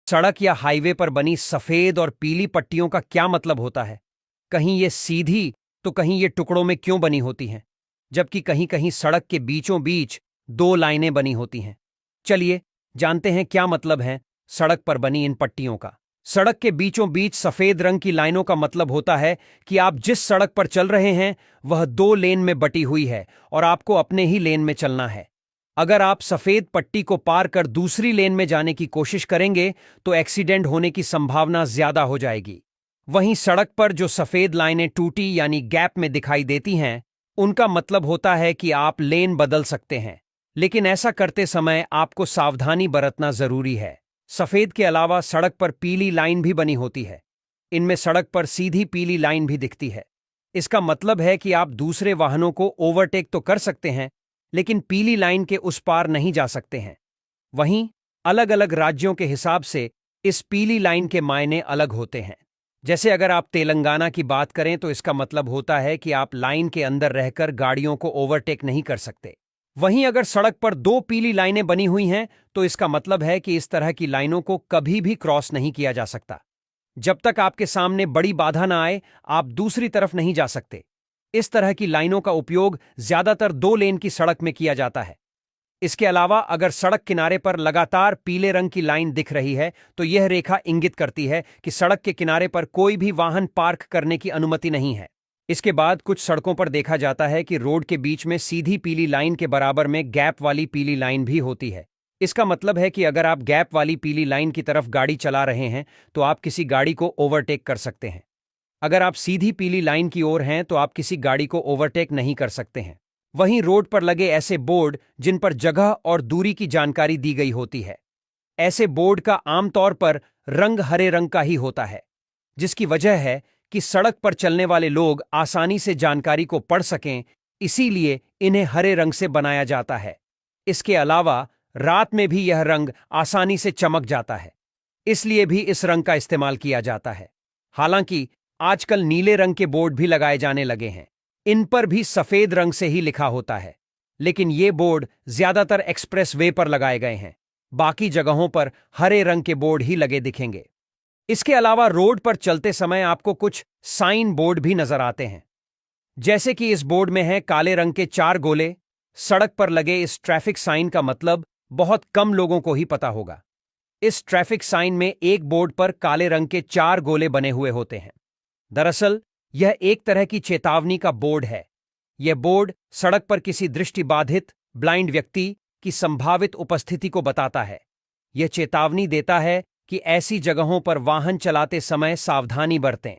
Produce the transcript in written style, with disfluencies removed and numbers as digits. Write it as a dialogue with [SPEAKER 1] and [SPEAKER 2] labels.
[SPEAKER 1] सड़क या हाईवे पर बनी सफेद और पीली पट्टियों का क्या मतलब होता है? कहीं ये सीधी तो कहीं ये टुकड़ों में क्यों बनी होती हैं, जबकि कहीं कहीं सड़क के बीचों बीच दो लाइनें बनी होती हैं? चलिए जानते हैं क्या मतलब है सड़क पर बनी इन पट्टियों का। सड़क के बीचों बीच सफेद रंग की लाइनों का मतलब होता है कि आप जिस सड़क पर चल रहे हैं वह दो लेन में बटी हुई है और आपको अपने ही लेन में चलना है। अगर आप सफेद पट्टी को पार कर दूसरी लेन में जाने की कोशिश करेंगे तो एक्सीडेंट होने की संभावना ज्यादा हो जाएगी। वहीं सड़क पर जो सफेद लाइनें टूटी यानी गैप में दिखाई देती हैं, उनका मतलब होता है कि आप लेन बदल सकते हैं, लेकिन ऐसा करते समय आपको सावधानी बरतना जरूरी है। सफेद के अलावा सड़क पर पीली लाइन भी बनी होती है। इनमें सड़क पर सीधी पीली लाइन भी दिखती है। इसका मतलब है कि आप दूसरे वाहनों को ओवरटेक तो कर सकते हैं, लेकिन पीली लाइन के उस पार नहीं जा सकते हैं। वहीं अलग अलग राज्यों के हिसाब से इस पीली लाइन के मायने अलग होते हैं। जैसे अगर आप तेलंगाना की बात करें तो इसका मतलब होता है कि आप लाइन के अंदर रहकर गाड़ियों को ओवरटेक नहीं कर सकते। वहीं अगर सड़क पर दो पीली लाइनें बनी हुई हैं तो इसका मतलब है कि इस तरह की लाइनों को कभी भी क्रॉस नहीं किया जा सकता। जब तक आपके सामने बड़ी बाधा ना आए, आप दूसरी तरफ नहीं जा सकते। इस तरह की लाइनों का उपयोग ज्यादातर दो लेन की सड़क में किया जाता है। इसके अलावा अगर सड़क किनारे पर लगातार पीले रंग की लाइन दिख रही है तो यह रेखा इंगित करती है कि सड़क के किनारे पर कोई भी वाहन पार्क करने की अनुमति नहीं है। इसके बाद कुछ सड़कों पर देखा जाता है कि रोड के बीच में सीधी पीली लाइन के बराबर में गैप वाली पीली लाइन भी होती है। इसका मतलब है कि अगर आप गैप वाली पीली लाइन की तरफ गाड़ी चला रहे हैं तो आप किसी गाड़ी को ओवरटेक कर सकते हैं। अगर आप सीधी पीली लाइन की ओर हैं तो आप किसी गाड़ी को ओवरटेक नहीं कर सकते हैं। वहीं रोड पर लगे ऐसे बोर्ड जिन पर जगह और दूरी की जानकारी दी गई होती है, ऐसे बोर्ड का आमतौर पर रंग हरे रंग का ही होता है, जिसकी वजह है कि सड़क पर चलने वाले लोग आसानी से जानकारी को पढ़ सकें, इसीलिए इन्हें हरे रंग से बनाया जाता है। इसके अलावा रात में भी यह रंग आसानी से चमक जाता है, इसलिए भी इस रंग का इस्तेमाल किया जाता है। हालांकि आजकल नीले रंग के बोर्ड भी लगाए जाने लगे हैं। इन पर भी सफेद रंग से ही लिखा होता है, लेकिन ये बोर्ड ज्यादातर एक्सप्रेस वे पर लगाए गए हैं। बाकी जगहों पर हरे रंग के बोर्ड ही लगे दिखेंगे। इसके अलावा रोड पर चलते समय आपको कुछ साइन बोर्ड भी नजर आते हैं, जैसे कि इस बोर्ड में है काले रंग के चार गोले। सड़क पर लगे इस ट्रैफिक साइन का मतलब बहुत कम लोगों को ही पता होगा। इस ट्रैफिक साइन में एक बोर्ड पर काले रंग के चार गोले बने हुए होते हैं। दरअसल यह एक तरह की चेतावनी का बोर्ड है। यह बोर्ड सड़क पर किसी दृष्टिबाधित ब्लाइंड व्यक्ति की संभावित उपस्थिति को बताता है। यह चेतावनी देता है कि ऐसी जगहों पर वाहन चलाते समय सावधानी बरतें।